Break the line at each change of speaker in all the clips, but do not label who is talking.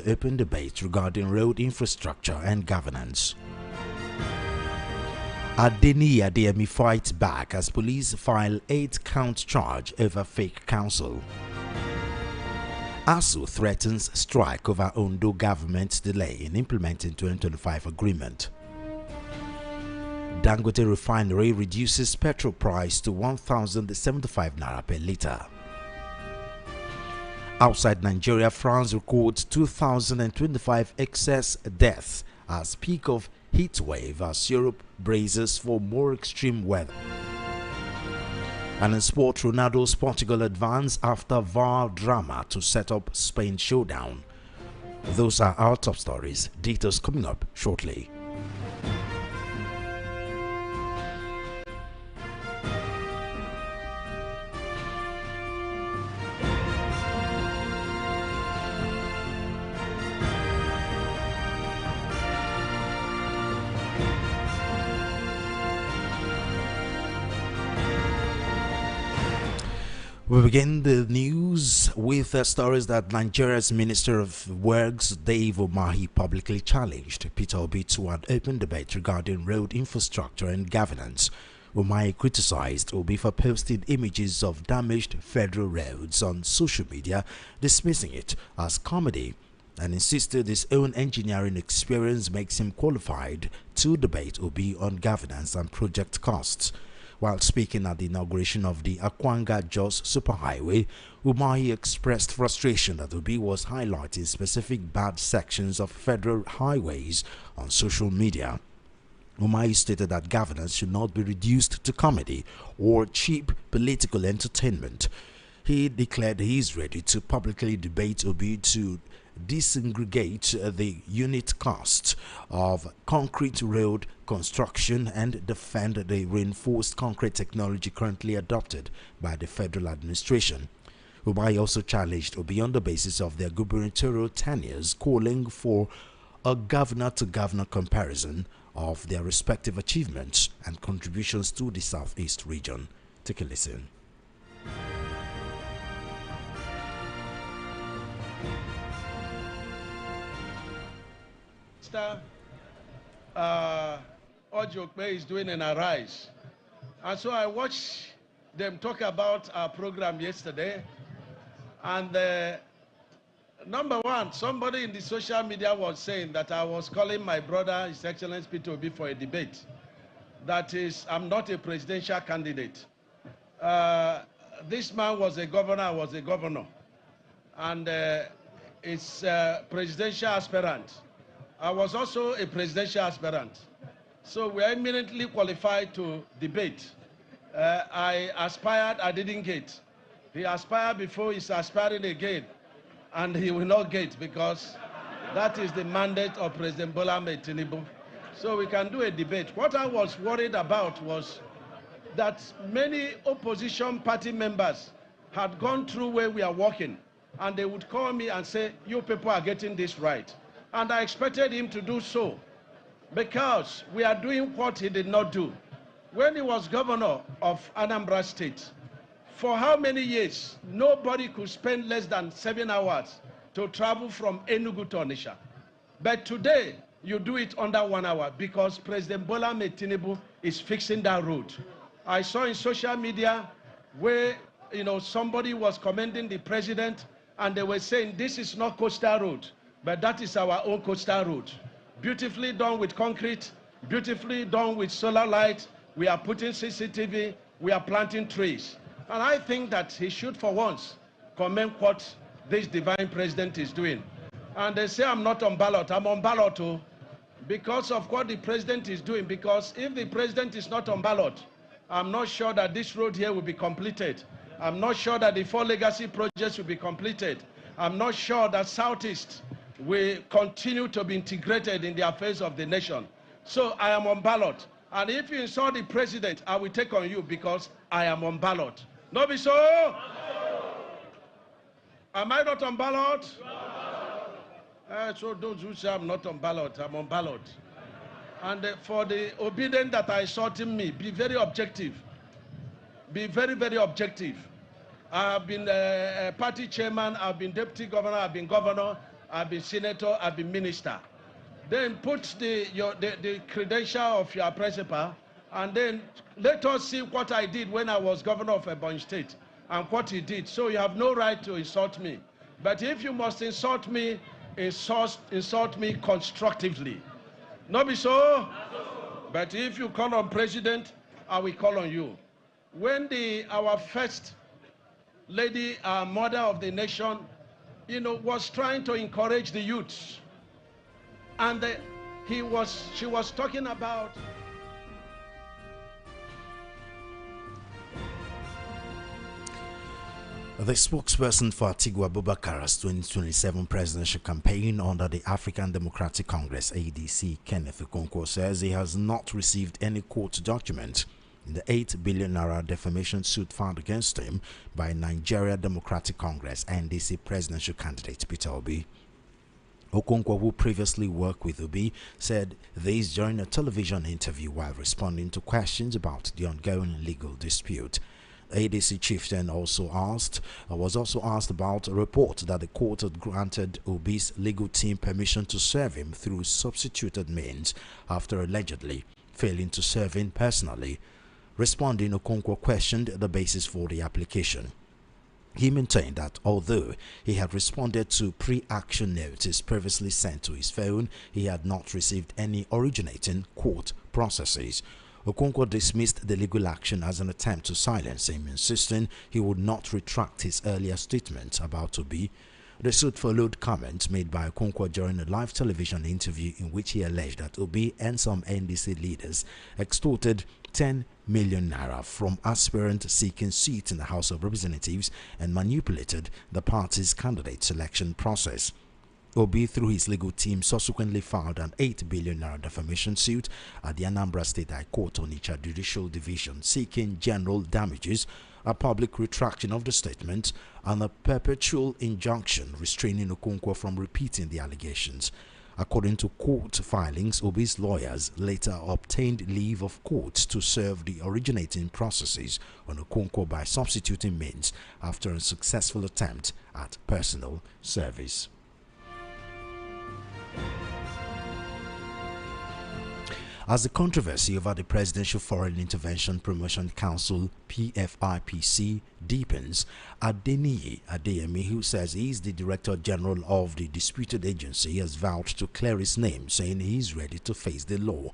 an open debate regarding road infrastructure and governance. Adeni Adeyemi fights back as police file 8-count charge over fake counsel. ASU threatens strike over Ondo government's delay in implementing 2025 agreement. Dangote refinery reduces petrol price to 1,075 naira per litre. Outside Nigeria, France records 2025 excess deaths as peak of heat wave as Europe braces for more extreme weather. And in sport, Ronaldo's Portugal advance after VAR drama to set up Spain showdown. Those are our top stories. Details coming up shortly. We begin the news with stories that Nigeria's Minister of Works, Dave Umahi, publicly challenged Peter Obi to an open debate regarding road infrastructure and governance. Umahi criticized Obi for posting images of damaged federal roads on social media, dismissing it as comedy, and insisted his own engineering experience makes him qualified to debate Obi on governance and project costs. While speaking at the inauguration of the Akwanga-Jos Superhighway, Umahi expressed frustration that Obi was highlighting specific bad sections of federal highways on social media. Umahi stated that governance should not be reduced to comedy or cheap political entertainment. He declared he is ready to publicly debate Obi to disaggregate the unit cost of concrete road construction and defend the reinforced concrete technology currently adopted by the federal administration. Umahi also challenged Obi on the basis of their gubernatorial tenures, calling for a governor-to-governor comparison of their respective achievements and contributions to the Southeast region. Take a listen.
Ojokbe is doing an Arise. And so I watched them talk about our program yesterday. And number one, somebody in the social media was saying that I was calling my brother, His Excellency Peter Obi, for a debate. That is, I'm not a presidential candidate. This man was a governor, I was a governor. And it's a presidential aspirant. I was also a presidential aspirant. So we are eminently qualified to debate. I aspired, I didn't get. He aspired before, he's aspiring again. And he will not get because that is the mandate of President Bola Ahmed Tinubu. So we can do a debate. What I was worried about was that many opposition party members had gone through where we are working, and they would call me and say, you people are getting this right. And I expected him to do so because we are doing what he did not do. When he was governor of Anambra State, for how many years, nobody could spend less than 7 hours to travel from Enugu to Onitsha. But today, you do it under 1 hour because President Bola Ahmed Tinubu is fixing that road. I saw in social media where somebody was commending the president and they were saying this is not coastal road, but that is our own coastal road. Beautifully done with concrete, beautifully done with solar light. We are putting CCTV, we are planting trees. And I think that he should for once commend what this divine president is doing. And they say I'm not on ballot. I'm on ballot too because of what the president is doing. Because if the president is not on ballot, I'm not sure that this road here will be completed. I'm not sure that the 4 legacy projects will be completed. I'm not sure that Southeast will continue to be integrated in the affairs of the nation. So I am on ballot. And if you insult the president, I will take on you because I am on ballot. No be so? Am I not on ballot? So those who say I'm not on ballot, I'm on ballot. And for the obedient that are insulting me, be very objective. Be very, very objective. I have been a party chairman, I've been deputy governor, I've been governor. I've been senator, I've been minister. Then put the credential of your principal, and then let us see what I did when I was governor of Ebonyi State and what he did. So you have no right to insult me. But if you must insult me, insult me constructively. Not be so? But if you call on president, I will call on you. When our first lady, our mother of the nation, was trying to encourage the youths, and she was talking about
the spokesperson for Atiku Abubakar's 2027 presidential campaign under the African Democratic Congress ADC, Kenneth Okonkwo, says he has not received any court document in the 8 billion naira defamation suit filed against him by Nigeria Democratic Congress NDC presidential candidate Peter Obi. Okonkwo, who previously worked with Obi, said this during a television interview while responding to questions about the ongoing legal dispute. ADC chieftain was also asked about a report that the court had granted Obi's legal team permission to serve him through substituted means after allegedly failing to serve him personally. Responding, Okonkwo questioned the basis for the application. He maintained that although he had responded to pre-action notice previously sent to his phone, he had not received any originating court processes. Okonkwo dismissed the legal action as an attempt to silence him, insisting he would not retract his earlier statement about Obi. The suit followed comments made by Okonkwo during a live television interview in which he alleged that Obi and some NDC leaders extorted 10 million naira from aspirants seeking seats in the House of Representatives and manipulated the party's candidate selection process. Obi, through his legal team, subsequently filed an 8 billion naira defamation suit at the Anambra State High Court Onitsha Judicial Division, seeking general damages, a public retraction of the statement, and a perpetual injunction restraining Okonkwo from repeating the allegations. According to court filings, Obi's lawyers later obtained leave of court to serve the originating processes on Okonkwo by substituting means after a successful attempt at personal service. As the controversy over the Presidential Foreign Intervention Promotion Council (PFIPC) deepens, Adeniyi Adeyemi, who says he is the Director General of the disputed agency, has vowed to clear his name, saying he is ready to face the law.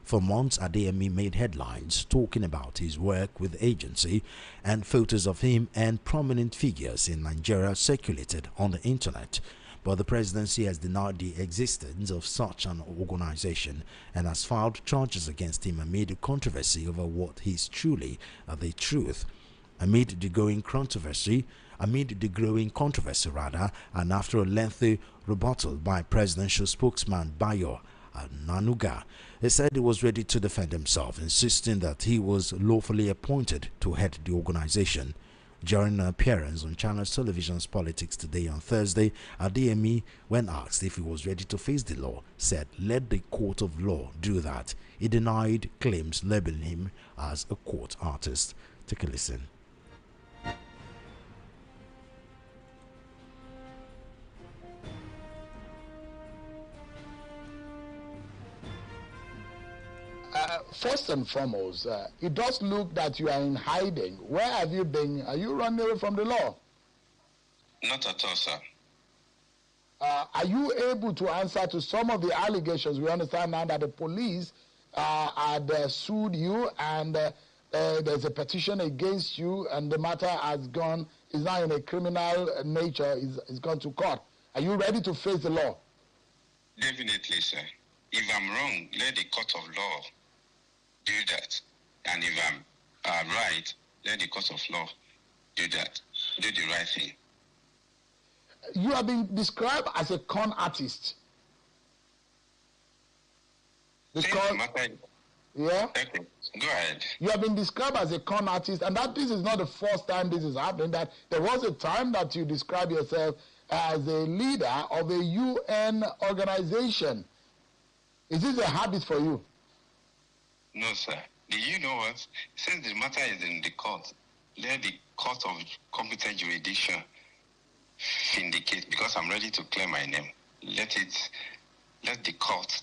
For months, Adeyemi made headlines talking about his work with the agency, and photos of him and prominent figures in Nigeria circulated on the internet. But the presidency has denied the existence of such an organization and has filed charges against him amid a controversy over what is truly the truth. Amid the growing controversy, and after a lengthy rebuttal by presidential spokesman Bayo Nanuga, he said he was ready to defend himself, insisting that he was lawfully appointed to head the organization. During an appearance on Channels Television's Politics Today on Thursday, Adeyemi, when asked if he was ready to face the law, said, "Let the court of law do that." He denied claims labeling him as a court artist. Take a listen.
First and foremost, it does look that you are in hiding. Where have you been? Are you running away from the law?
Not at all, sir.
Are you able to answer to some of the allegations? We understand now that the police had sued you, and there's a petition against you, and the matter is now in a criminal nature, is gone to court. Are you ready to face the law?
Definitely, sir. If I'm wrong, let the court of law do that. And if I'm right, let the court of law do that. Do the right thing.
You have been described as a con artist. Yeah?
Okay. Go ahead.
You have been described as a con artist, and that this is not the first time this is happening. That there was a time that you described yourself as a leader of a UN organization. Is this a habit for you?
No, sir. Do you know what? Since the matter is in the court, let the court of competent jurisdiction vindicate, because I'm ready to clear my name. let the court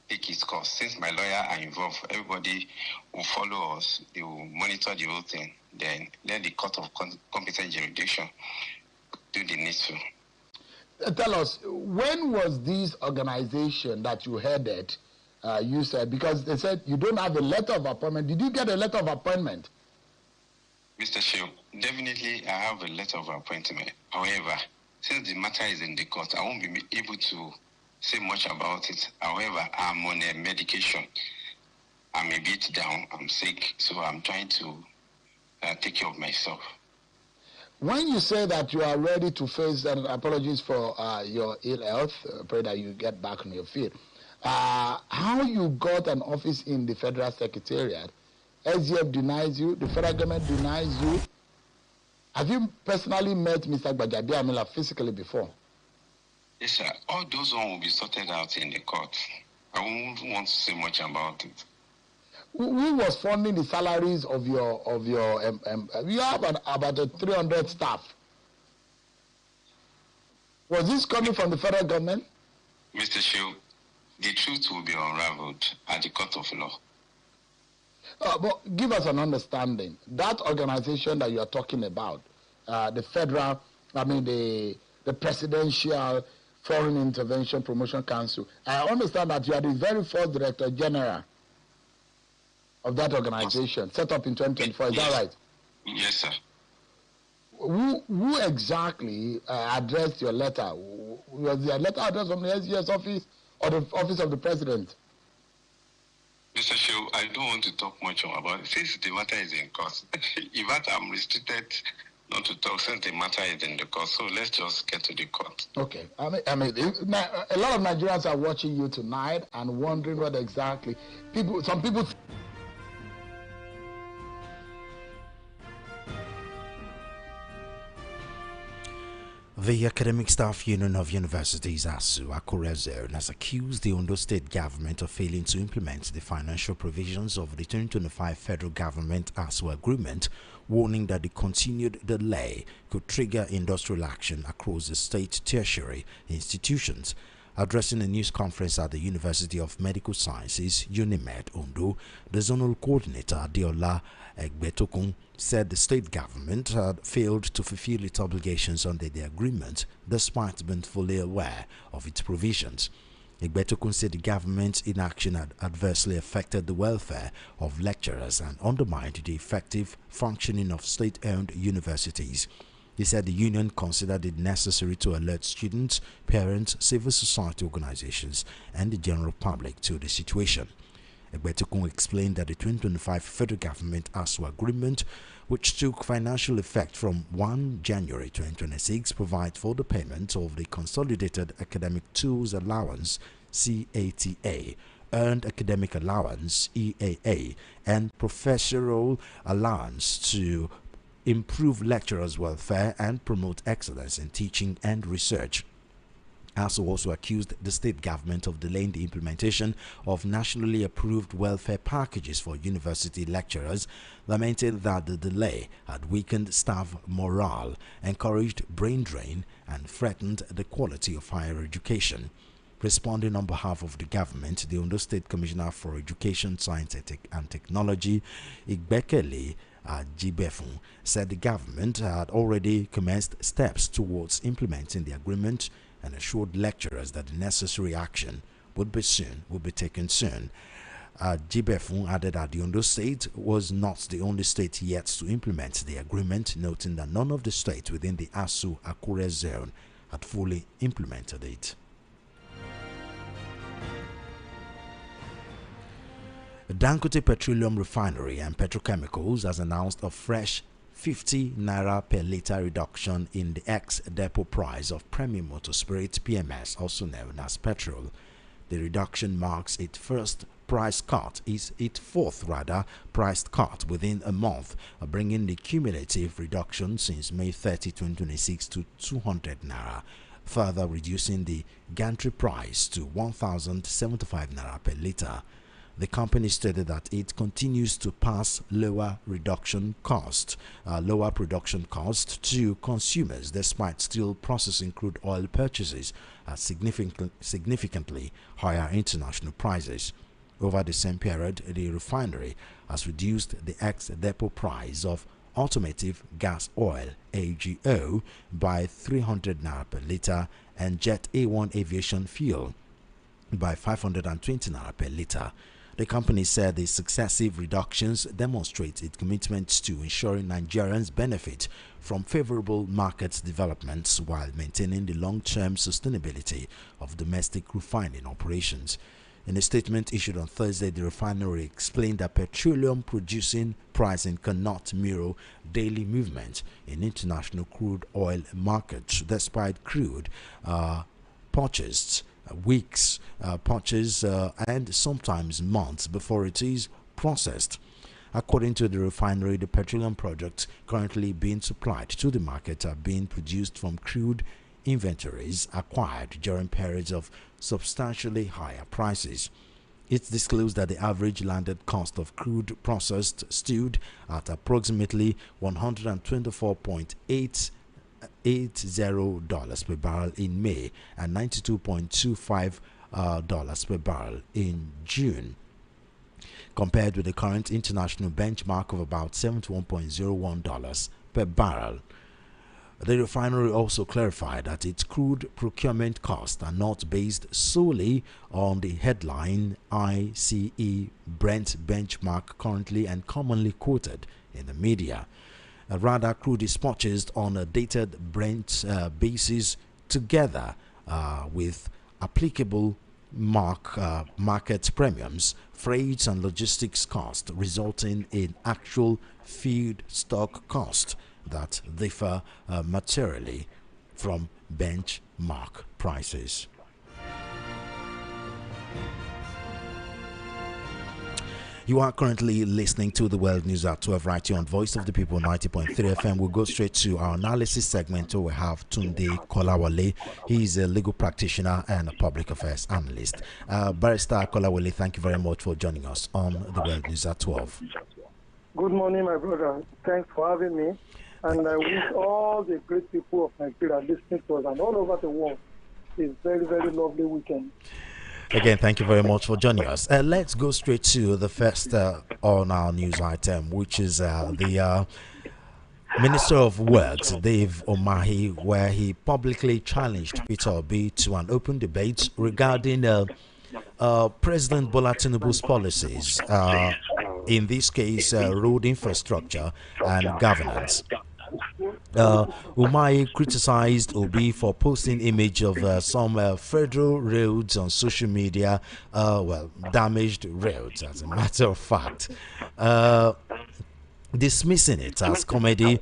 take its course. Since my lawyer are involved, everybody will follow us. They will monitor the whole thing. Then let the court of competent jurisdiction do the needful.
Tell us, when was this organization that you headed, you said, because they said you don't have a letter of appointment. Did you get a letter of appointment?
Mr. Shiu, definitely I have a letter of appointment. However, since the matter is in the court, I won't be able to say much about it. However, I'm on a medication. I'm a bit down. I'm sick, so I'm trying to take care of myself.
When you say that you are ready to face, and apologies for your ill health, pray that you get back on your feet, how you got an office in the Federal Secretariat? SGF denies you, the federal government denies you. Have you personally met Mr. Gbajabiamila physically before?
Yes, sir. All those ones will be sorted out in the court. I won't want to say much about it.
Who was funding the salaries of your you have about 300 staff. Was this coming from the federal government?
Mr. Shiu, the truth will be unraveled at the court of law.
But give us an understanding. That organization that you are talking about, the federal, the Presidential Foreign Intervention Promotion Council, I understand that you are the very first Director General of that organization, set up in 2024. Is that right?
Yes, sir.
Who exactly addressed your letter? Was the letter addressed from the SGS office or the office of the president?
Mr. Shiu, I don't want to talk much about it. Since the matter is in court, in fact, I'm restricted not to talk since the matter is in the court. So let's just get to the court.
Okay. A lot of Nigerians are watching you tonight and wondering what exactly some people.
The Academic Staff Union of Universities ASU Akure Zone has accused the Ondo State government of failing to implement the financial provisions of the 2025 federal government ASU agreement, warning that the continued delay could trigger industrial action across the state tertiary institutions. Addressing a news conference at the University of Medical Sciences, UNIMED Ondo, the zonal coordinator Adeola Egbetokun said the state government had failed to fulfill its obligations under the agreement despite being fully aware of its provisions. Egbetokun said the government's inaction had adversely affected the welfare of lecturers and undermined the effective functioning of state-owned universities. He said the union considered it necessary to alert students, parents, civil society organizations, and the general public to the situation. Egbetokun explained that the 2025 federal government ASU agreement, which took financial effect from 1 January 2026, provides for the payment of the Consolidated Academic Tools Allowance (CATA), Earned Academic Allowance (EAA), and Professional Allowance to improve lecturers' welfare and promote excellence in teaching and research. ASU also accused the state government of delaying the implementation of nationally approved welfare packages for university lecturers, lamenting that the delay had weakened staff morale, encouraged brain drain, and threatened the quality of higher education. Responding on behalf of the government, the Ondo State Commissioner for Education, Science and Technology, Igbekele Jibefun, said the government had already commenced steps towards implementing the agreement and assured lecturers that the necessary action would be taken soon. Jibefun added that the Ondo State was not the only state yet to implement the agreement, noting that none of the states within the ASU Akure zone had fully implemented it. Dangote Petroleum Refinery and Petrochemicals has announced a fresh 50 naira per litre reduction in the ex-depot price of premium motor spirit PMS, also known as petrol. The reduction marks its fourth price cut within a month, bringing the cumulative reduction since May 30, 2026 to 200 naira, further reducing the gantry price to 1,075 naira per litre. The company stated that it continues to pass lower production cost to consumers despite still processing crude oil purchases at significantly higher international prices. Over the same period, the refinery has reduced the ex-depot price of automotive gas oil (AGO) by 300 naira per litre and jet A1 aviation fuel by 520 naira per litre. The company said the successive reductions demonstrate its commitment to ensuring Nigerians benefit from favorable market developments while maintaining the long-term sustainability of domestic refining operations. In a statement issued on Thursday, the refinery explained that petroleum producing pricing cannot mirror daily movement in international crude oil markets, despite crude purchased weeks, and sometimes months before it is processed. According to the refinery, the petroleum products currently being supplied to the market are being produced from crude inventories acquired during periods of substantially higher prices. It's disclosed that the average landed cost of crude processed stood at approximately $124.880 per barrel in May and $92.25 per barrel in June, compared with the current international benchmark of about $71.01 per barrel. The refinery also clarified that its crude procurement costs are not based solely on the headline ICE Brent benchmark currently and commonly quoted in the media. Rather, crude is purchased on a dated Brent basis together with applicable market premiums, freights and logistics costs, resulting in actual feedstock cost that differ materially from benchmark prices. You are currently listening to the World News at 12 right here on Voice of the People 90.3 FM. We'll go straight to our analysis segment where we have Tunde Kolawole. He's a legal practitioner and a public affairs analyst. Barrister Kolawole, thank you very much for joining us on the World News at 12.
Good morning, my brother. Thanks for having me. And I wish all the great people of Nigeria listening to us and all over the world a very, very lovely weekend.
Again, thank you very much for joining us. Let's go straight to the first on our news item, which is the Minister of Works, Dave Umahi, where he publicly challenged Peter Obi to an open debate regarding President Bola Tinubu's policies, in this case, road infrastructure and governance. Umahi criticized Obi for posting image of some federal roads on social media, damaged roads as a matter of fact, dismissing it as comedy,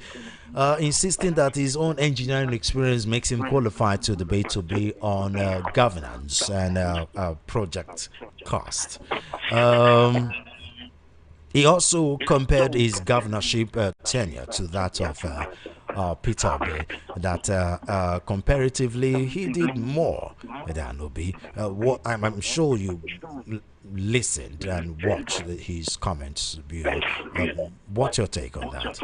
insisting that his own engineering experience makes him qualified to debate Obi on governance and project cost. He also compared his governorship tenure to that of Peter Obi, that comparatively he did more than Obi. I'm sure you listened and watched his comments. What's your take on that?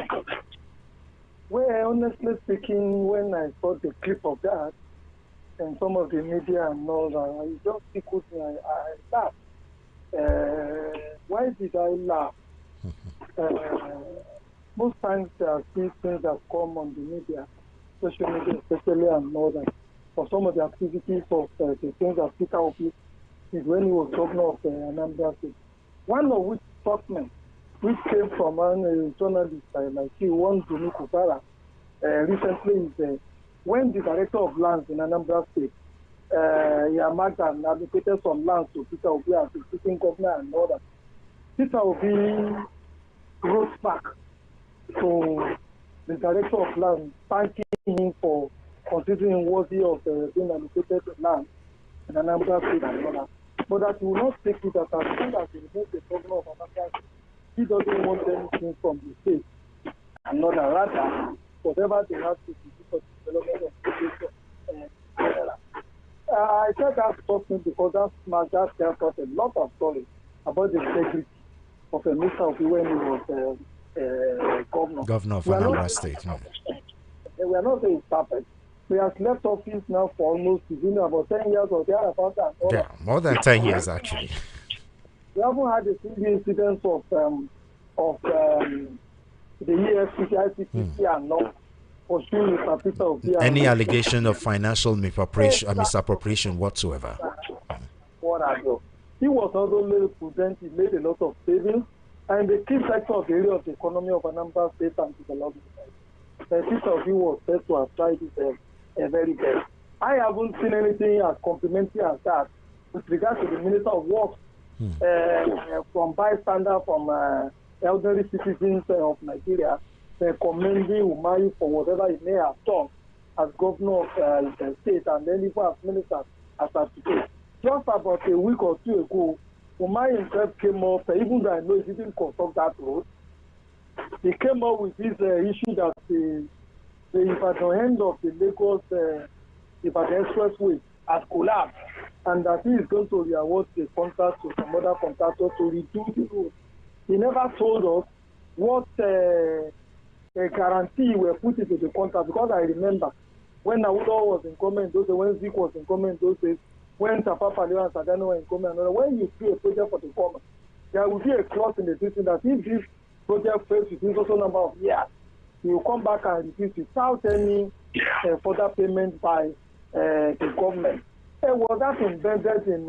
Well, honestly speaking, when I saw the clip of that and some of the media and all that, it just tickled me. I laughed. Why did I laugh? Most times there are these things that come on the media, social media especially, and all that. For some of the activities of the things that Peter Obi did when he was governor of Anambra State. One of which statements, which came from a journalist like one Tunde Kolawole recently, is when the director of lands in Anambra State, Umahi, and allocated some lands to Peter Obi as the sitting governor and all that. Peter Obi wrote back to the director of land, thanking him for considering worthy of being allocated land in Anambra State and all that. But that he will not take it as long as he remains the governor of Anambra State. He doesn't want anything from the state and not that. Rather, whatever they have to do for the development of the state. I said that something because that tells us a lot of stories. about the integrity of Mr. Obi when he was governor.
Governor of Anambra State.
We are not saying it's perfect. He has left office now for almost about 10 years or thereabouts.
Yeah, more than 10 years actually.
We haven't had a single incident of the EFCC, ICPC, and not pursuing Mr. Peter Obi.
Any allegation of financial misappropriation whatsoever.
What I do. He was also very prudent. He made a lot of savings, and the key sector of the area of the economy of Anambra State and development. Peter Obi was said to have tried it very best. I haven't seen anything as complimentary as that with regard to the Minister of Works, from bystander, from elderly citizens of Nigeria, commending Umahi for whatever he may have done as governor of the state, and then even as minister as of today. Just about a week or two ago, Umahi himself came up, even though I know he didn't construct that road, he came up with this issue that the Ibadan end of the Lagos Ibadan Expressway has collapsed, and that he is going to reward the contract to some other contractors to redo the road. He never told us what a guarantee were put into the contract, because I remember when Awulo was in comment those days, when Zik was in comment those days, when Tafawa Balewa and Sagano were in comment, when you do a project for the government, there will be a clause in the system that if this project fails within a number of years, you will come back and repeat without any further payment by the government. Was that embedded in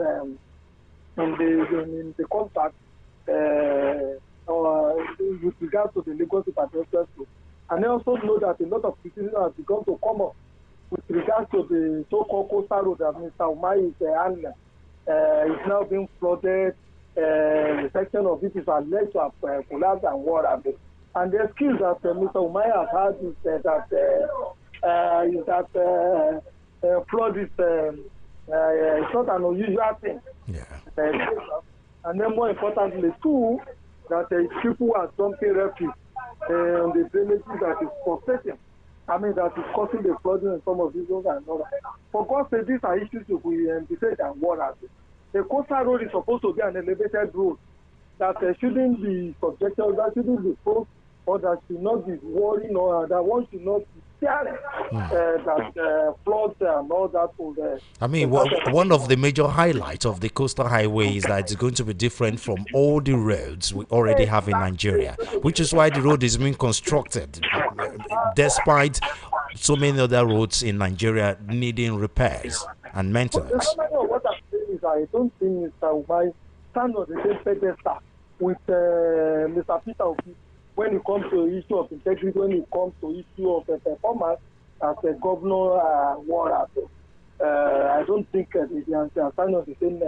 the contract with regard to the Lagos Ibadan Expressway? And I also know that a lot of criticism has begun to come up with regard to the so-called coastal road that Mr. Umahi is handling. It's now being flooded. The section of it is alleged to have collapsed and what have you. And the excuse that Mr. Umahi has had is that flood is it's not an unusual thing.
Yeah.
And then more importantly, too, that people are dumping refuse on the drainages that is frustrating. That is causing the flooding in some of these roads and all that. For God's sake, these are issues to be decided and what have you. The coastal road is supposed to be an elevated road that shouldn't be subjected, that shouldn't be closed, or that should not be worrying, or that one should not be fearing that floods and all that.
One of the major highlights of the coastal highway is that it's going to be different from all the roads we already have in Nigeria, which is why the road is being constructed, despite so many other roads in Nigeria needing repairs and maintenance.
What I'm saying is I don't think Mr. Umahi stand on the same pedestal with Mr. Peter Obi when it comes to the issue of integrity, when it comes to the issue of performance as a governor. I don't think they stand on the same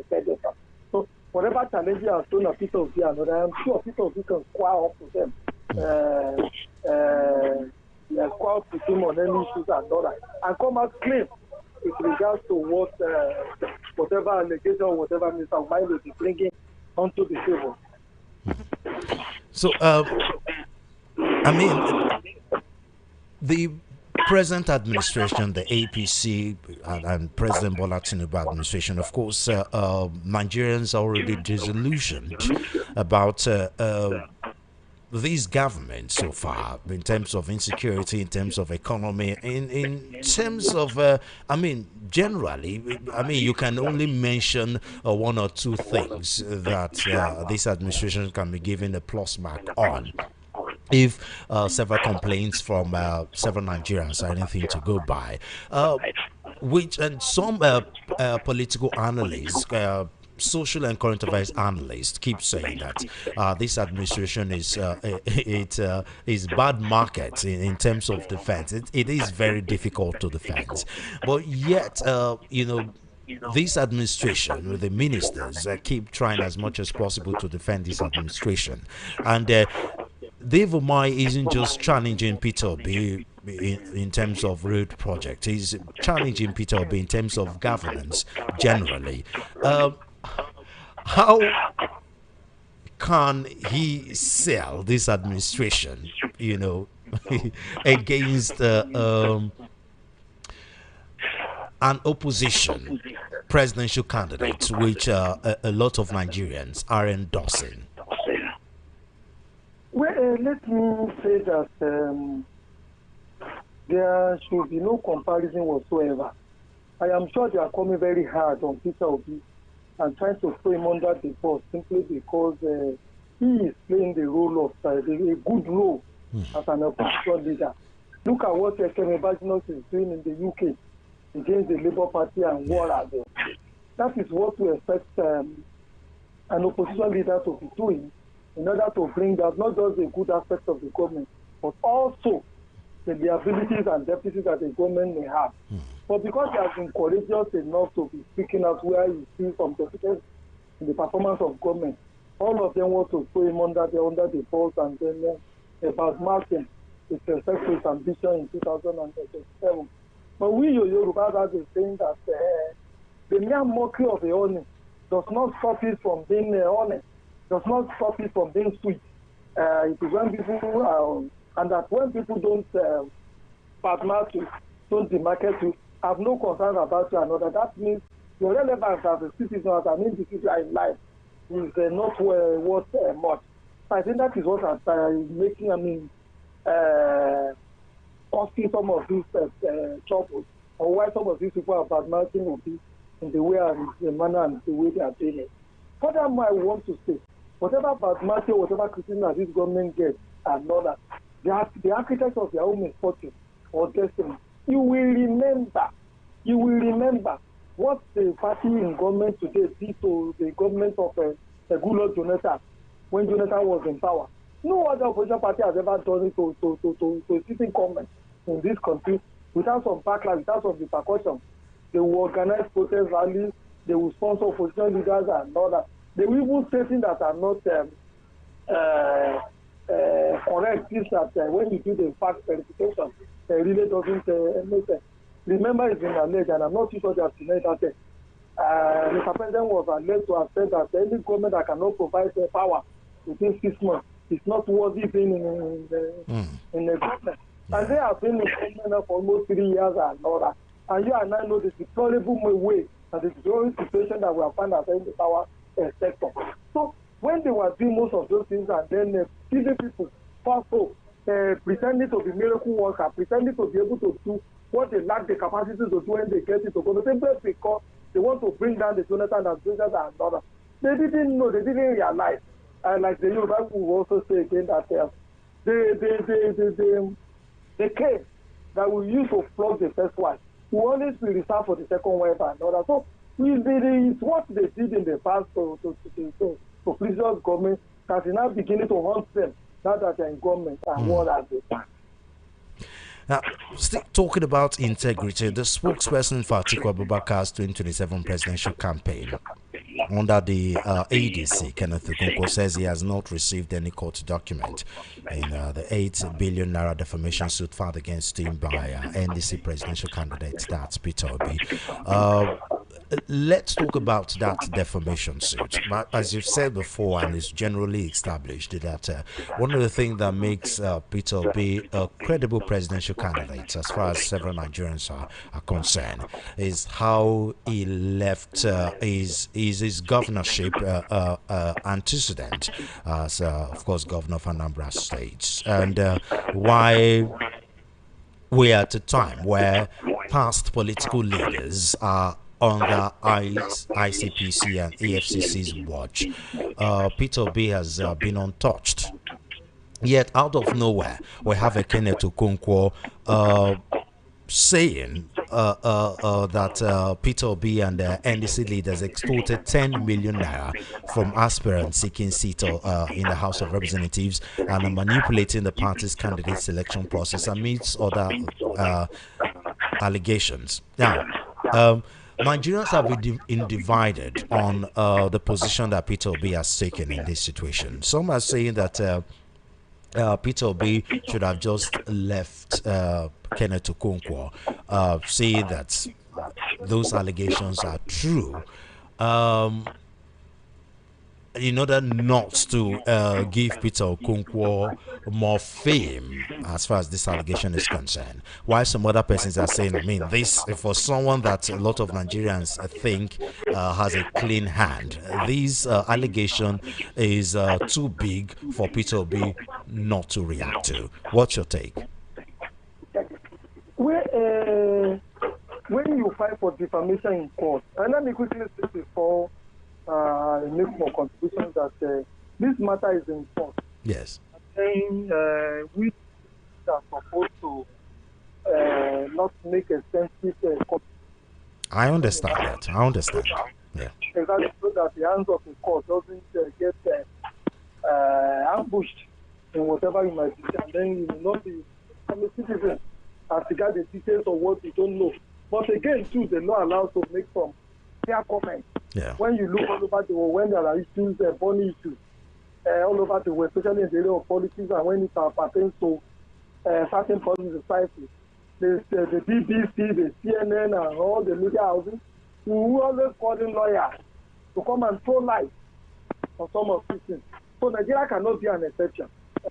pedestal. So whatever challenges are thrown at Peter Obi and I'm sure Peter Obi can square up to them. Square up to him on any issues and all that, and come out clean with regards to whatever allegation, whatever Mr. Umahi will be bringing onto the table.
So, the present administration, the APC and President Bola Tinubu administration, of course, Nigerians are already disillusioned about these governments so far, in terms of insecurity, in terms of economy, in terms of, generally, you can only mention one or two things that this administration can be given a plus mark on. If several complaints from several Nigerians are anything to go by, and some political analysts, social and current affairs analysts keep saying that this administration is bad market in terms of defense. It is very difficult to defend, but yet this administration, the ministers, keep trying as much as possible to defend this administration. And Dave Umahi isn't just challenging Peter Obi in terms of road project. He's challenging Peter Obi in terms of governance generally. How can he sell this administration, against an opposition presidential candidate, which a lot of Nigerians are endorsing?
Well, let me say that there should be no comparison whatsoever. I am sure they are coming very hard on Peter Obi and trying to throw him under the bus simply because he is playing the role of a good role as an opposition leader. Look at what Ekene Badjinos is doing in the UK against the Labour Party and what are they. That is what we expect an opposition leader to be doing in order to bring out not just the good aspects of the government, but also the abilities and deficits that the government may have. But because he has been courageous enough to be speaking out where he sees some deficits in the performance of government, all of them want to throw him under the bus and then about Martin with respect to his ambition in 2027. But we Yorubas are saying that the mere mockery of the honest does not stop it from being honest, does not stop it from being sweet. It is when people and that when people don't badmouth you, don't demarket you, have no concerns about you and another, that means your relevance as a citizen, as an individual in life, is not worth much. I think that is what is making, causing some of these troubles, or why some of these people are badmouthing will be in the way and the manner and the way they are doing it. Furthermore, I want to say, whatever badmouthing, whatever criticism that this government gets and all that, the architects of their own misfortune or destiny, you will remember what the party in government today did to the government of Goodluck Jonathan when Jonathan was in power. No other opposition party has ever done it to a sitting government in this country without some backlash, without some repercussions. They will organize protest rallies, they will sponsor opposition leaders and all that. They will even say things that are not correct, things that when you do the fact verification, it really doesn't make sense. Remember, it's been alleged, and I'm not too sure they have denied that. Mr. President was alleged to have said that any government that cannot provide power within 6 months is not worthy being in the government. And they have been in government for almost 3 years and all that. And you and I know the deplorable way and the growing situation that we have found ourselves in the power sector. So when they were doing most of those things and then giving people powerful, pretending to be miracle workers, pretending to be able to do what they lack the capacity to do when they get it to go, simply because they want to bring down the Jonathan and Jonathan and others. They didn't know, they didn't realize. And like the Yoruba will also say again that the case that we use to flog the first one will always be reserved for the second wife and others. So it's what they did in the past to previous government that is now beginning to haunt them now that they're in government and what have they done.
Now, still talking about integrity, the spokesperson for Atiku Abubakar's 2027 presidential campaign under the ADC, Kenneth Okonkwo, says he has not received any court document in the 8 billion naira defamation suit filed against him by NDC presidential candidate, that's Peter Obi. Let's talk about that defamation suit. But as you've said before, and it's generally established, that one of the things that makes Peter Obi a credible presidential candidate, as far as several Nigerians are concerned, is how he left his governorship antecedent as, of course, governor of Anambra State, and why we are at a time where past political leaders are under ICPC and EFCC's watch. Peter Obi has been untouched. Yet out of nowhere, we have a Kenneth Okonkwo saying that Peter Obi and the NDC leaders extorted 10 million naira from aspirants seeking seat in the House of Representatives and are manipulating the party's candidate selection process amidst other allegations. Now, Nigerians have been divided on the position that Peter Obi has taken in this situation. Some are saying that Peter Obi should have just left Kenneth Okonkwo, saying that those allegations are true. in order not to give Peter Okonkwo more fame as far as this allegation is concerned. While some other persons are saying, I mean, this for someone that a lot of Nigerians think has a clean hand, this allegation is too big for Peter Obi not to react to. What's your take?
When you fight for defamation in court, and let me quickly say before make more contributions that this matter is in court.
Yes.
And we are supposed to not make a sensitive
I understand that. I understand. Yeah.
Exactly, so that the hands of the court doesn't get ambushed in whatever you might do, and then you will not be a citizen as regards the details of what you don't know. But again, too, the law allows to make some clear comments.
Yeah.
When you look all over the world, when there are issues, burning issues, all over the world, especially in the area of politics, and when it pertains to certain parts of society, the BBC, the CNN, and all the media houses, we always call in lawyers to come and throw light on some of these things. So Nigeria cannot be an exception. We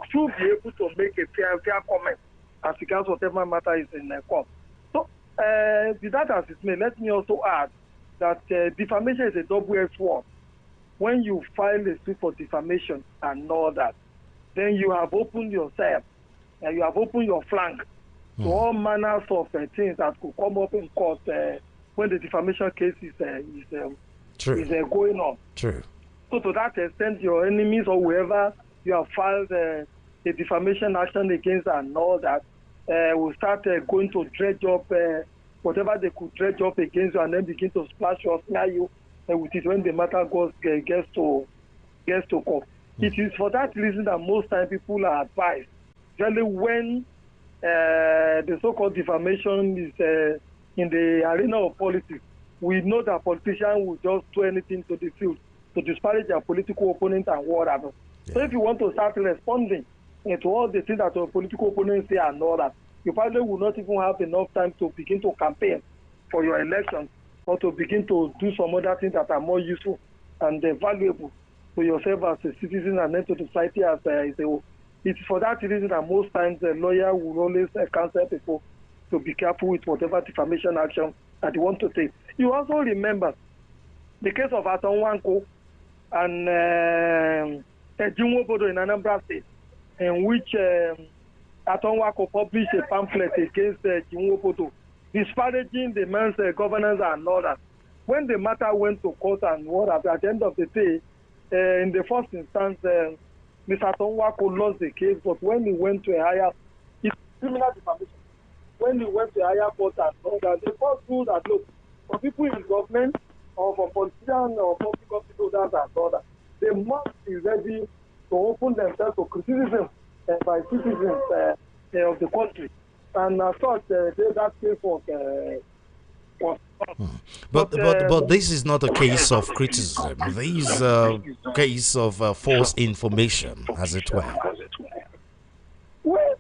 should be able to make a fair comment as regards whatever matter is in court. So, with that as it's made, let me also add that defamation is a double-edged sword. When you file a suit for defamation and all that, then you have opened yourself and you have opened your flank to all manners of things that could come up in court when the defamation case is going on.
True.
So to that extent, your enemies or whoever you have filed a defamation action against and all that will start going to dredge up whatever they could dredge up against you, and then begin to splash you or snare you with it when the matter gets to court. It is for that reason that most time people are advised, really when the so-called defamation is in the arena of politics, we know that politicians will just do anything to the field to disparage their political opponent and whatever. Yeah. So if you want to start responding to all the things that your political opponents say and all that, you probably will not even have enough time to begin to campaign for your election or to begin to do some other things that are more useful and valuable to yourself as a citizen and then to society as a whole. It's for that reason that most times the lawyer will always counsel people to be careful with whatever defamation action that they want to take. You also remember the case of Atonwanko and Jinwobodo in Anambra State, in which Atonwanko published a pamphlet against Jinwobodo, disparaging the man's governance and all that. When the matter went to court and what at the end of the day, in the first instance, Mr. Atonwanko lost the case, but when he went to a higher, it's criminal defamation. When he went to a higher court and all that, the court ruled that, look, for people in government or for politicians or public officials and all that, they must be ready to open themselves to criticism by citizens of the country. And I thought that case was
But this is not a case of criticism. This is a case of false information, as it were.
Well,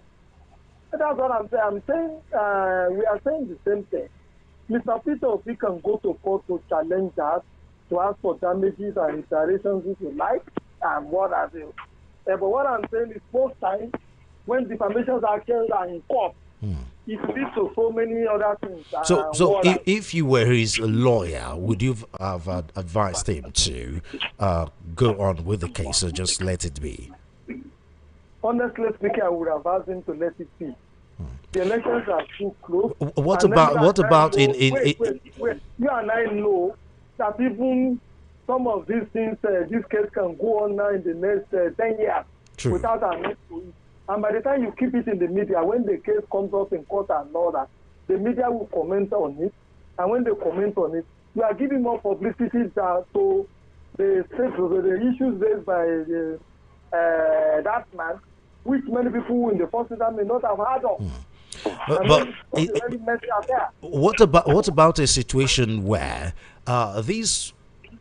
that's what I'm saying. I'm saying we are saying the same thing. Mr. Peter Obi can go to court to challenge that, to ask for damages and reparations if you like, and what have you. But what I'm saying is most times when defamation actions are in court, it leads to so many other things.
So if you were his lawyer, would you have advised him to go on with the case or just let it be?
Honestly speaking, I would have asked him to let it be. The elections are too close.
What about
wait, you and I know that even some of these things, this case can go on now in the next 10 years. True. Without an end to it. And by the time you keep it in the media, when the case comes up in court and all that, the media will comment on it. And when they comment on it, you are giving more publicity to the issues raised by that man, which many people in the first instance may not have heard of.
What about a situation where this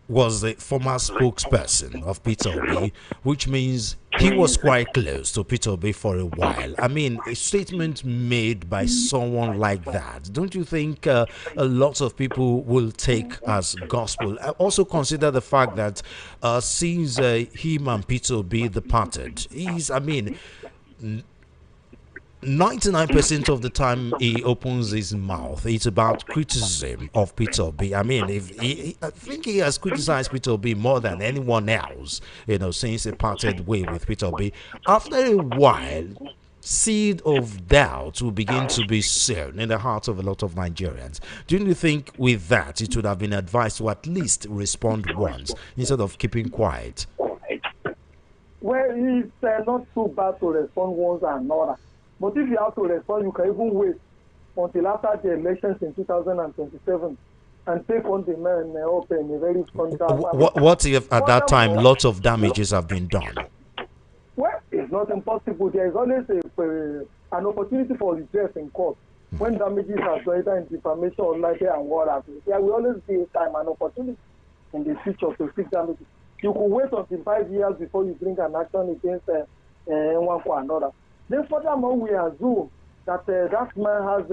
was the former spokesperson of Peter Obi, which means he was quite close to Peter Obi for a while. I mean, a statement made by someone like that, don't you think a lot of people will take as gospel? Also consider the fact that since him and Peter Obi departed, 99% of the time he opens his mouth, it's about criticism of Peter Obi. I mean, I think he has criticized Peter Obi more than anyone else, since he parted way with Peter Obi. After a while, seed of doubt will begin to be sown in the hearts of a lot of Nigerians. Do you think with that it would have been advised to at least respond once instead of keeping quiet?
Well, it's not too bad to respond once and another. But if you have to respond, you can even wait until after the elections in 2027 and take on the man up in a very frontal.
What if at that time lots of damages have been done?
Well, it's not impossible. There is always an opportunity for redress in court when damages are done either in defamation or libel and what have you. There will always be a time and opportunity in the future to seek damages. You could wait until 5 years before you bring an action against one for another. Then furthermore, we assume that that man has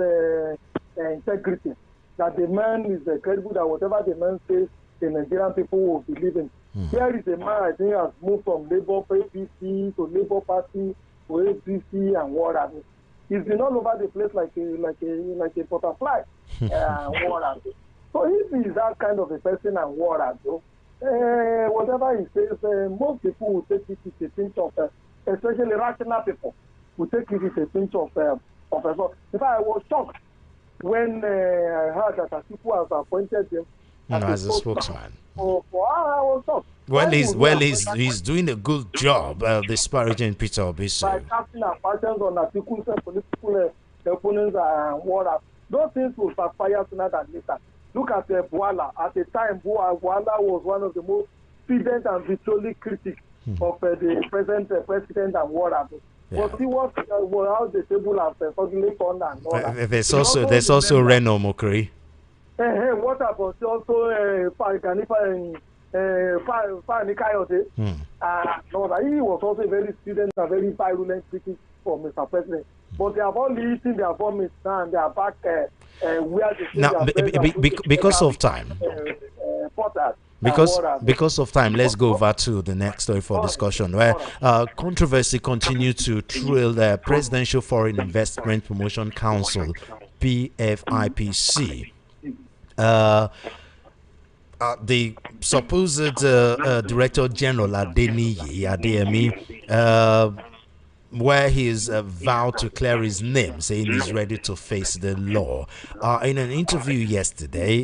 integrity, that the man is credible, that whatever the man says, the Nigerian people will believe in. Here is a man I think has moved from Labour APC to Labour Party to APC and what have you. He's been all over the place like a butterfly. What have you. So if he's that kind of a person and what have you, whatever he says, most people will take it with a pinch of, especially rational people, will take it with a pinch of effort. In fact, I was shocked when I heard that Atiku has appointed him
as a spokesman.
I was shocked.
Well, he's doing a good job disparaging Peter Obi.
By casting aspersions on Atiku's political opponents and what. Those things will backfire sooner than later. Look at Buala. At the time, Buala was one of the most strident and vitriolic critics of the present president and what happened. Yeah. But see what how the table has suddenly turned and all that.
There's also Reno Mokri.
What about also Fanikayode? He was also a very strident and very virulent critic for Mr. President. But they have all eaten their vomits now and they are back where they
now because of time. Because of time, let's go over to the next story for discussion, where controversy continued to thrill the Presidential Foreign Investment Promotion Council, PFIPC. The supposed Director General Adeyemi, where he's vowed to clear his name, saying he's ready to face the law. In an interview yesterday,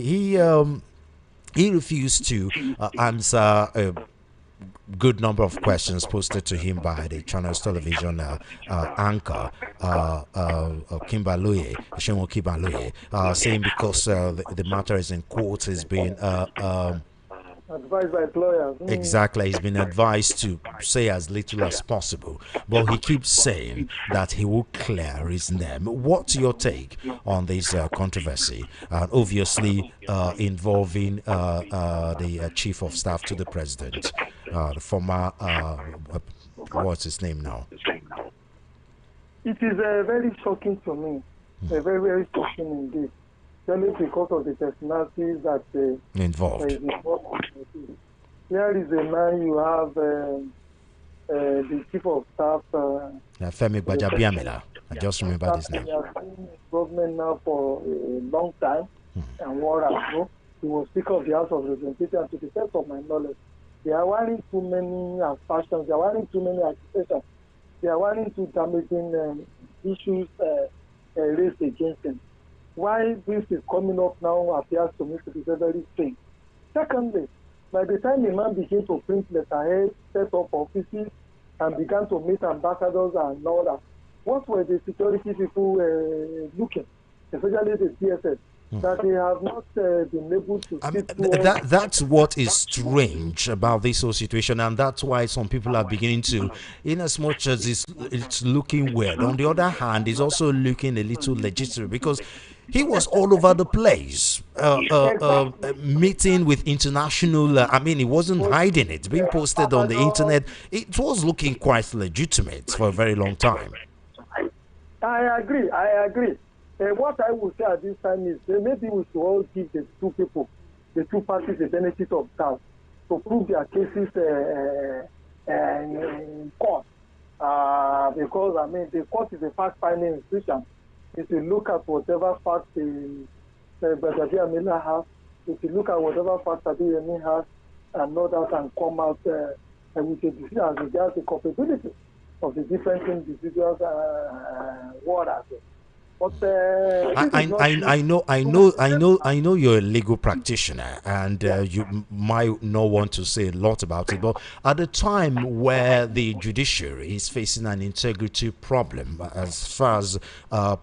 he refused to answer a good number of questions posted to him by the channel's television anchor, Shemo Kimberloye, saying because the matter is in court, he's been
advised by lawyers.
Exactly, he's been advised to say as little as possible, but he keeps saying that he will clear his name. What's your take on this controversy? Obviously involving the chief of staff to the president, the former what's his name now?
It is very shocking to me, very, very shocking indeed. Only because of the personalities that
involved.
Here is a man, you have the chief of staff.
Femi Gbajabiamila. I just remember his name.
He has been in government now for a long time, and what I know, he was Speaker of the House of Representatives, and to the best of my knowledge, they are wearing too many aspersions, they are wearing too many accusations, they are wearing too damaging issues raised against him. Why this is coming up now appears to me to be very strange. Secondly, by the time the man began to print letterheads, set up offices, and began to meet ambassadors and all that, what were the security people looking, especially the DSS, that they have not been able to
that's what is strange about this whole situation, and that's why some people are beginning to, in as much as it's looking weird, on the other hand, it's also looking a little legitimate, because He was all over the place, meeting with international. I mean, he wasn't hiding it. Being posted on the internet, it was looking quite legitimate for a very long time.
I agree. What I would say at this time is maybe we should all give the two parties the benefit of doubt to prove their cases in court. Because, I mean, the court is a fact-finding institution. If you look at whatever facts Brigadier Amila has, if you look at whatever facts Adeyemi has, and others can come out with a decision as regards the culpability of the different individuals warrants.
I know you're a legal practitioner, and you might not want to say a lot about it, but at a time where the judiciary is facing an integrity problem as far as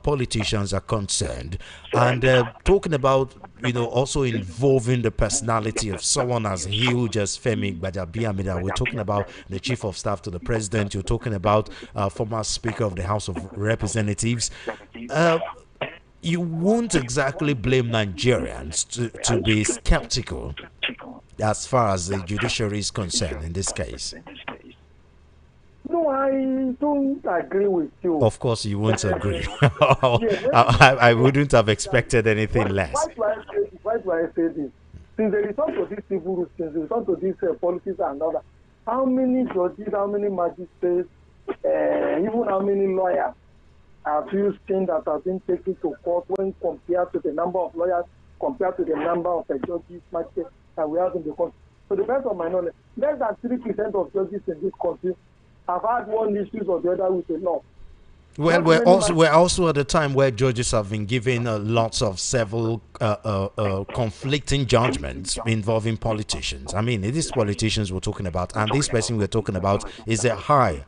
politicians are concerned, and talking about also involving the personality of someone as huge as Femi Gbadabiamila. We're talking about the chief of staff to the president. You're talking about former speaker of the House of Representatives. You won't exactly blame Nigerians to be skeptical as far as the judiciary is concerned in this case.
No, I don't agree with you.
Of course, you won't agree. I wouldn't have expected anything less.
Why do I say this? Since the return to these civil rules, since the return to these policies and other, how many judges, how many magistrates, even how many lawyers have you seen that have been taken to court when compared to the number of lawyers, compared to the number of judges, magistrates that we have in the country? To the best of my knowledge, less than 3% of judges in this country have had one issue or the other with the law.
Well, we're also at a time where judges have been given lots of several conflicting judgments involving politicians. I mean, it is politicians we're talking about, and this person we're talking about is a high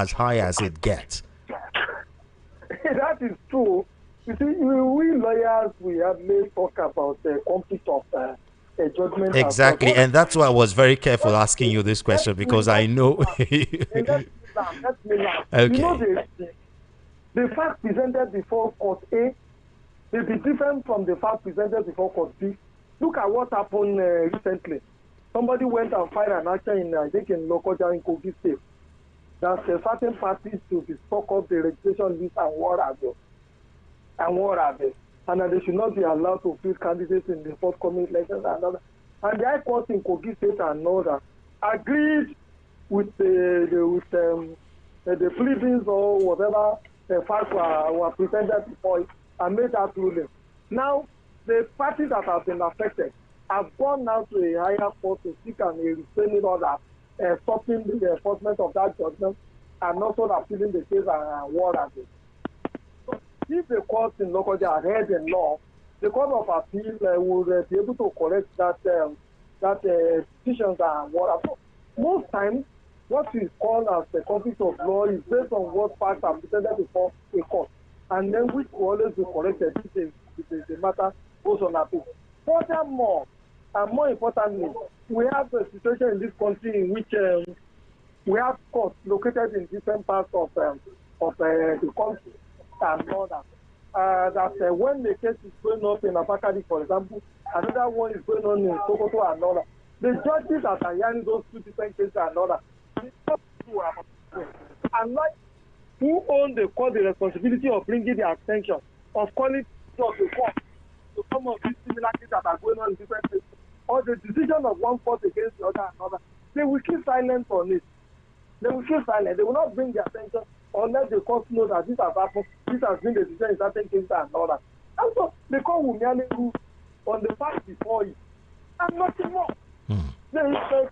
as it gets.
That is true. You see, we lawyers, we hardly talk about the conflict of judgment.
Exactly, and that's why I was very careful asking you this question, because I know.
Let me laugh.
Okay.
You know, the fact presented before Court A may be different from the fact presented before Court B. Look at what happened recently. Somebody went and filed an action in, I think, in Lokoja in Kogi State, that certain parties to be stuck up the registration list and what have you. And that they should not be allowed to field candidates in the forthcoming elections and other. And the High Court in Kogi State and others agreed with the pleadings or whatever the facts were presented before it and made that ruling. Now, the parties that have been affected have gone now to a higher court to seek a restraining order, stopping the enforcement of that judgment and also appealing the case and what have you. So, if the courts in Lokoja are heard in law, the Court of Appeal will be able to correct that decisions and what have you. Most times, what is called as the conflict of law is based on what facts are presented before a court, and then which will always be corrected if the matter goes on appeal. Furthermore, and more importantly, we have a situation in this country in which we have courts located in different parts of the country and all that. That when the case is going up in Abakari, for example, another one is going on in Sokoto and all that. The judges that are hearing those two different cases and all that, and like who own the court the responsibility of bringing the attention of calling of the court to some of these similar cases that are going on in different places, or the decision of one court against the other and other, they will keep silent on it. They will keep silent. They will not bring the attention unless the court knows that this has happened, this has been the decision in certain cases and all that. And so the court will merely rule on the facts before it and nothing more.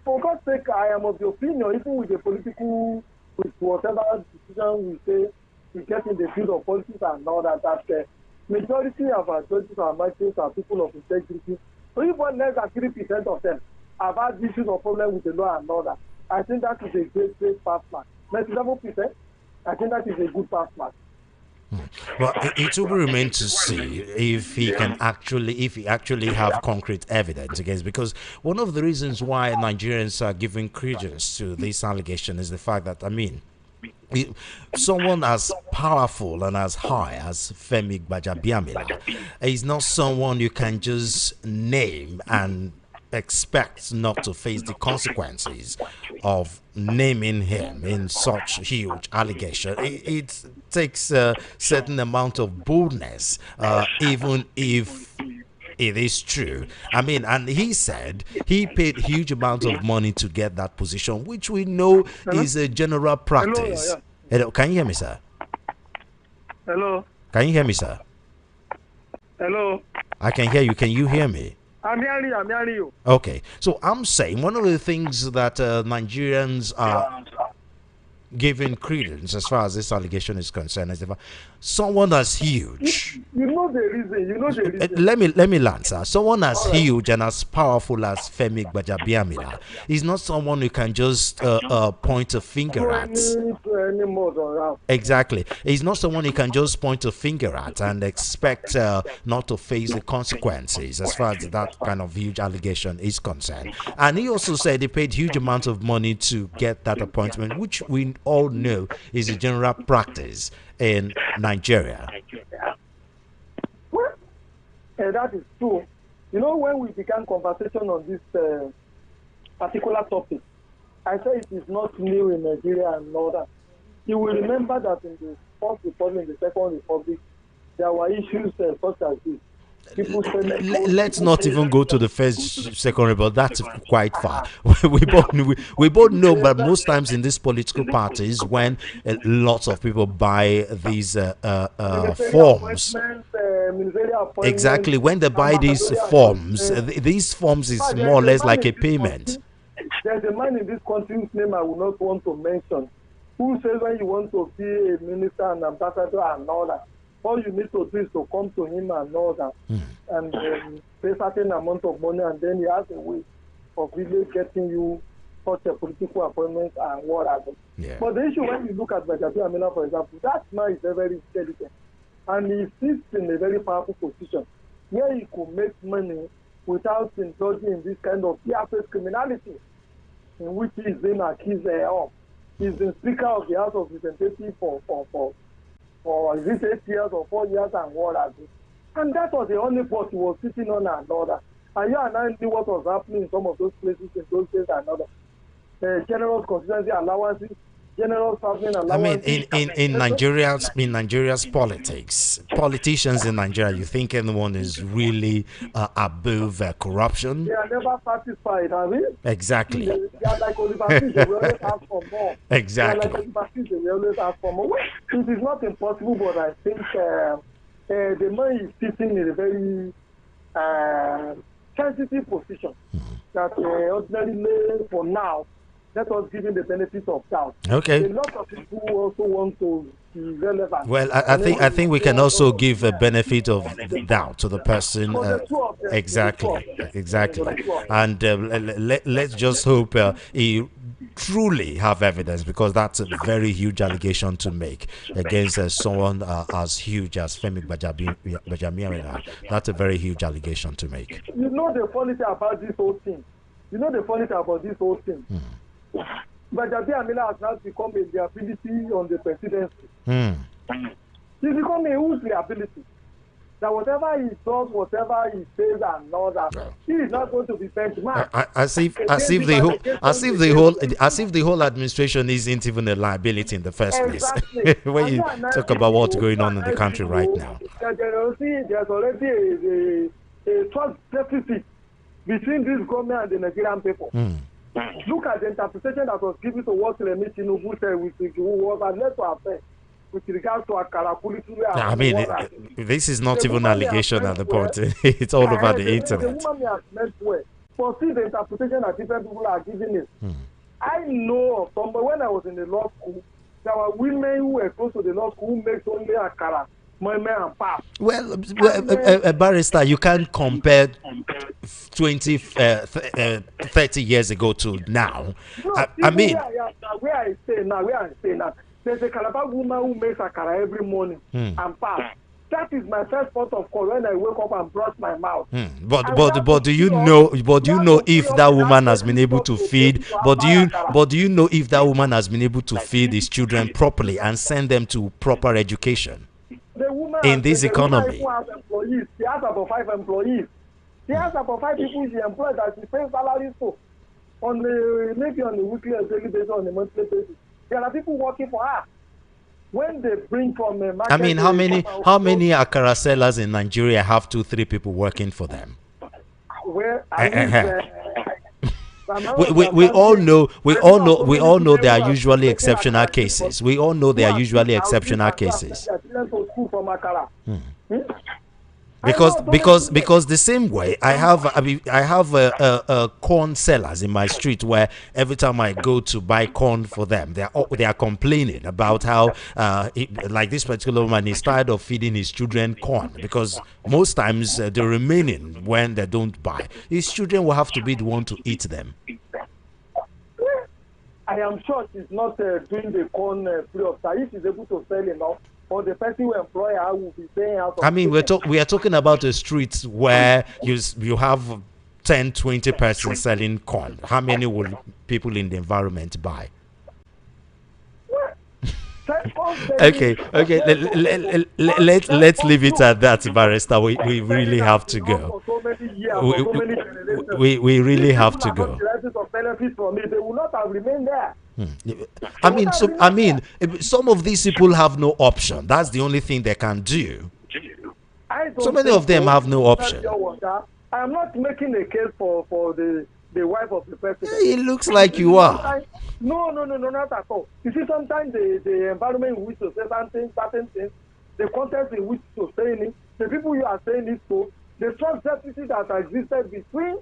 For God's sake, I am of the opinion, even with the political, with whatever decision we say, we get in the field of politics and all that, that majority of our judges and magistrates are people of integrity. So even less than 3% of them have had issues or problems with the law and all that. I think that is a great pass mark. 97%, I think that is a good pass mark.
Well, it will remain to see if he actually have concrete evidence against, because one of the reasons why Nigerians are giving credence to this allegation is the fact that, I mean, Someone as powerful and as high as Femi Gbajabiamila is not someone you can just name and expect not to face the consequences of naming him in such huge allegation. It takes a certain amount of boldness, even if it is true. I mean, and he said he paid huge amounts of money to get that position, which we know is a general practice.
Hello,
Hello, can you hear me, sir?
Hello.
Can you hear me, sir?
Hello.
I can hear you. Can you hear me?
I'm hearing you.
Okay. So I'm saying one of the things that Nigerians are giving credence as far as this allegation is concerned is if someone as huge.
You know the reason.
Let me land, sir. Someone as huge and as powerful as Femi Gbajabiamila is not someone you can just point a finger at. Exactly. He's not someone you can just point a finger at and expect not to face the consequences as far as that kind of huge allegation is concerned. And he also said he paid huge amounts of money to get that appointment, which we all know is a general practice in Nigeria.
Well, that is true. You know, when we began conversation on this particular topic, I said it is not new in Nigeria and all that. You will remember that in the First Republic, in the Second Republic, there were issues such as this.
Let's not even go to the first, second rebel. That's quite far. we both know, but most times in these political parties, when lots of people buy these forms, exactly, when they buy these forms is more or less like a payment.
There's a man in this country whose name I will not want to mention, who says when you want to be a minister and ambassador and all that, all you need to do is to come to him and all that, and pay a certain amount of money, and then he has a way of really getting you such a political appointment and whatever.
Yeah.
But the issue when you look at Gbajabiamila, for example, that man is very intelligent, and he sits in a very powerful position where he could make money without indulging in this kind of fear-based criminality in which he is being accused of. He's been Speaker of the House of Representatives for is it 8 years or 4 years and what have you. And that was the only post he was sitting on and all that. And you and I knew what was happening in some of those places in those days and all that. General constituency allowances, general traveling allowances.
I mean, in Nigeria's politics, politicians in Nigeria, you think anyone is really above corruption?
They are never satisfied, have you?
Exactly.
They are like Oliver Fish, they will always ask for more.
Exactly.
They are like Oliver Fish, they will always ask for more. Well, it is not impossible, but I think the man is sitting in a very sensitive position that ordinarily, for now, let us give him the benefit of doubt.
Okay.
A lot of people also want to be relevant.
Well, I think we can also give a benefit of the doubt to the person. Exactly. And let's just hope he truly have evidence, because that's a very huge allegation to make against someone as huge as Femi Gbajabiamila. That's a very huge allegation to make.
You know the funny thing about this whole thing. Gbajabiamila has now become a liability on the presidency. He's become a huge liability. That whatever he does, whatever he says and all that, he is not going to be benchmarked. As
if the whole administration isn't even a liability in the first place. When you talk about what's going on in the country right now.
There's already a trust deficit between this government and the Nigerian people. Look at the interpretation that was given to what Tinubu said, which was led to affect with regards to Akara.
I mean, this is not even an allegation at the point. It's all over the internet.
The woman has meant well. But see the interpretation that different people are giving it. I know of somebody, when I was in the law school, there were women who were close to the law school who makes only Akara.
Well, a barrister, you can't compare 20, 30 years ago to now.
No,
I mean,
where I stay now, there's a Calabar woman who makes akara every morning and pass. That is my first port of call when I wake up and brush my mouth.
But do you know if that woman has been able to feed? But do you know if that woman has been able to feed his children properly and send them to proper education in this economy?
The woman has employees. She has about 5 employees. She has about 5 people she employs that she pays salaries to maybe on a weekly or daily basis, on a monthly basis. There are people working for her. When they bring from a market,
I mean, how many akara sellers in Nigeria have 2-3 people working for them?
Where
we all know there are usually exceptional cases. We all know there are usually exceptional cases. Because the same way I have corn sellers in my street where every time I go to buy corn for them, they are complaining about how like this particular woman is tired of feeding his children corn because most times the remaining when they don't buy, his children will have to be the one to eat them.
I am sure she's not doing the corn free of charge. If she's able to sell enough, or the person who employ her will be paying out.
I mean, we are talking about a street where you have 10-20 persons selling corn. How many will people in the environment buy? Okay. Let's leave it at that, Barrister. We really have to go. We really have to go.
They will not have remained there.
I mean, some of these people have no option. That's the only thing they can do. So many of them have no option.
I am not making a case for the wife of the president.
It looks like you are.
No, not at all. You see, sometimes the environment in which to say certain things, the context in which to say it, the people you are saying it to, the strong deficit that existed between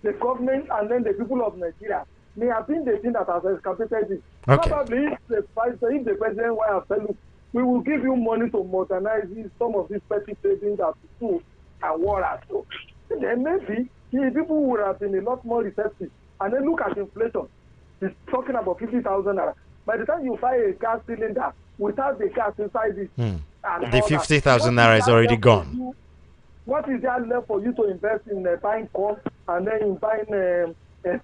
the government and then the people of Nigeria may have been the thing that has escalated it.
Okay.
Probably if the president were to say, look, we will give you money to modernize some of these petty savings at school and war at home. Then maybe people would have been a lot more receptive. And then look at inflation. It's talking about 50,000 naira. By the time you buy a gas cylinder without the gas inside it,
the 50,000 naira is already gone.
What is there left for you to invest in buying corn and then in buying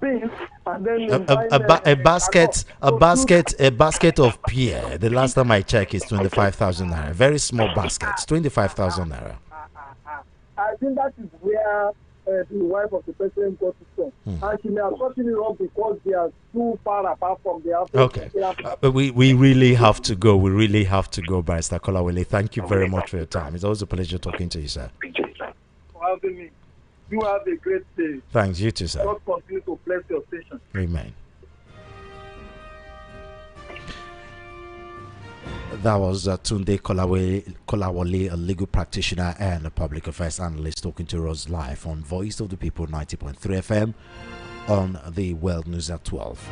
beans and then
a basket of pear? The last time I checked is 25,000 naira. Very small baskets, 25,000 naira.
I think that is where the wife of the president got it from. And she may have gotten it wrong because they are too far apart from the African.
Okay. We really have to go. We really have to go, Barrister Kolawole. Thank you very much for your time. It's always a pleasure talking to you, sir.
For having me. You have a great day.
Thanks. You too, sir.
God continue to bless your station.
Amen. That was Tunde Kolawole, a legal practitioner and a public affairs analyst, talking to us live on Voice of the People 90.3 FM on the World News at 12.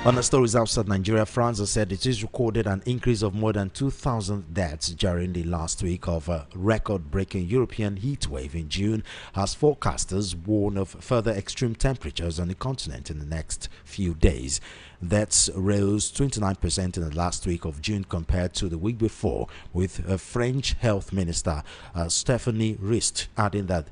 On the stories outside Nigeria, France has said it has recorded an increase of more than 2,000 deaths during the last week of a record-breaking European heat wave in June, as forecasters warn of further extreme temperatures on the continent in the next few days. Deaths rose 29% in the last week of June compared to the week before, with French Health Minister Stephanie Rist adding that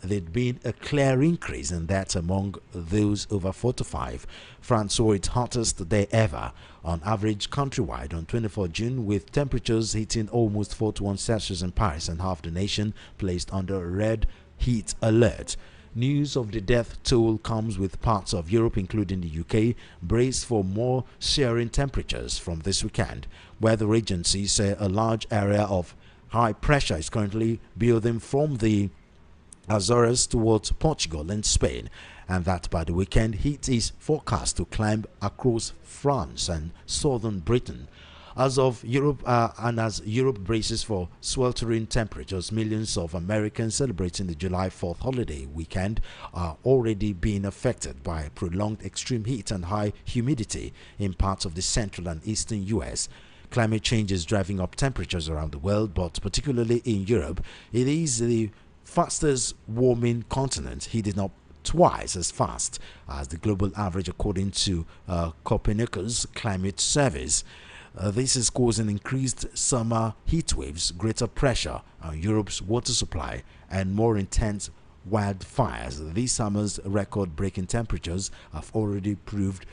there'd been a clear increase in that among those over 45. France saw its hottest day ever on average countrywide on 24 June, with temperatures hitting almost 41 Celsius in Paris and half the nation placed under red heat alert. News of the death toll comes with parts of Europe, including the UK, braced for more searing temperatures from this weekend. Weather agencies say a large area of high pressure is currently building from the Azores towards Portugal and Spain, and that by the weekend heat is forecast to climb across France and southern Britain. As Europe braces for sweltering temperatures, millions of Americans celebrating the July 4th holiday weekend are already being affected by prolonged extreme heat and high humidity in parts of the central and eastern U.S. Climate change is driving up temperatures around the world, but particularly in Europe, it is the fastest warming continent, heating up twice as fast as the global average, according to Copernicus Climate Service. This is causing increased summer heat waves, greater pressure on Europe's water supply, and more intense wildfires. This summer's record-breaking temperatures have already proved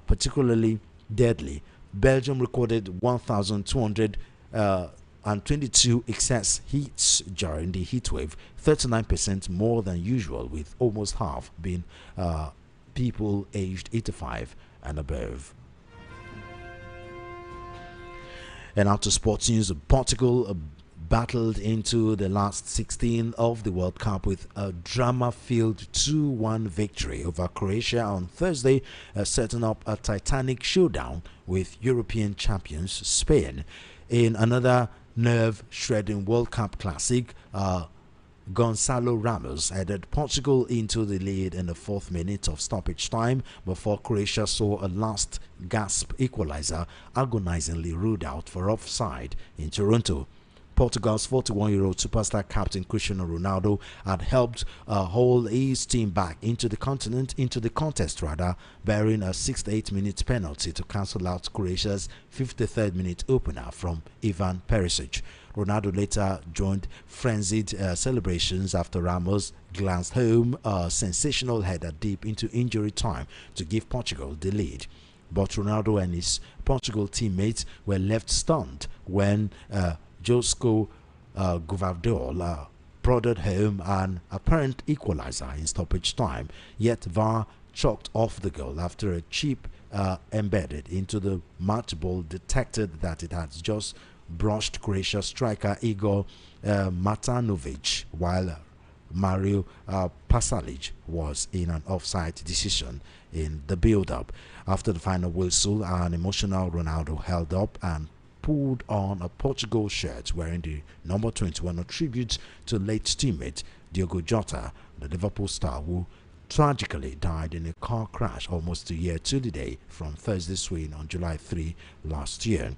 particularly deadly. Belgium recorded 1,222 excess heats during the heat wave, 39% more than usual, with almost half being people aged 85 and above. And out to sports news, Portugal battled into the last 16 of the World Cup with a drama-filled 2-1 victory over Croatia on Thursday, setting up a titanic showdown with European champions Spain. In another nerve-shredding World Cup classic, Gonçalo Ramos headed Portugal into the lead in the 4th minute of stoppage time before Croatia saw a last gasp equalizer agonizingly ruled out for offside in Toronto. Portugal's 41-year-old superstar captain Cristiano Ronaldo had helped hold his team back into the contest, bearing a 68-minute penalty to cancel out Croatia's 53rd minute opener from Ivan Perisic. Ronaldo later joined frenzied celebrations after Ramos glanced home a sensational header deep into injury time to give Portugal the lead. But Ronaldo and his Portugal teammates were left stunned when Josko Gvardiol prodded home an apparent equalizer in stoppage time, yet VAR chalked off the goal after a chip embedded into the match ball detected that it had just brushed Croatia striker Igor Matanovic, while Mario Pasalic was in an offside decision in the build-up. After the final whistle, an emotional Ronaldo held up and pulled on a Portugal shirt wearing the number 21, a tribute to late teammate Diogo Jota, the Liverpool star who tragically died in a car crash almost a year to the day from Thursday's swing on July 3 last year.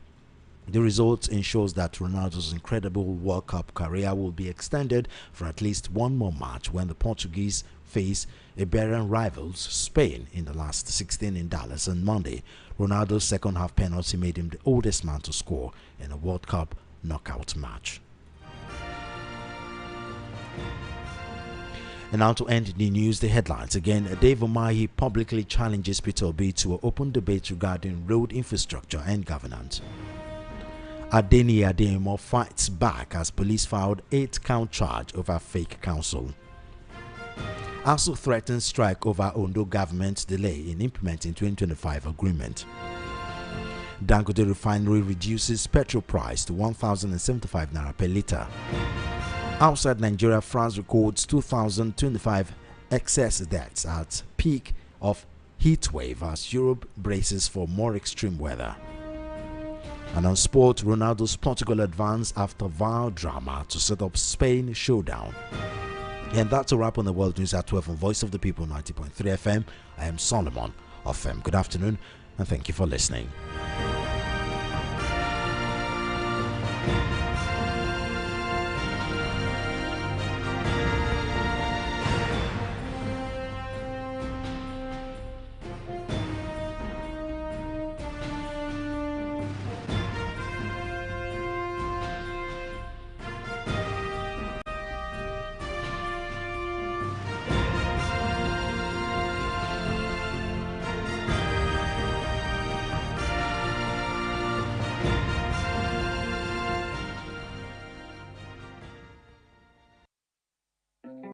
The result ensures that Ronaldo's incredible World Cup career will be extended for at least one more match when the Portuguese face Iberian rivals Spain in the last 16 in Dallas on Monday. Ronaldo's second half penalty made him the oldest man to score in a World Cup knockout match. And now to end the news, the headlines again. Dave Umahi publicly challenges Peter Obi to an open debate regarding road infrastructure and governance. Adeni Adeyemo fights back as police filed 8-count charge over fake counsel. Also threatens strike over Ondo government's delay in implementing 2025 agreement. Dangote refinery reduces petrol price to 1,075 naira per litre. Outside Nigeria, France records 2025 excess deaths at peak of heat wave as Europe braces for more extreme weather. And on sport, Ronaldo's Portugal advance after VAR drama to set up Spain showdown. And that's a wrap on the World News at 12 on Voice of the People 90.3 FM. I am Solomon Ofem. Good afternoon and thank you for listening.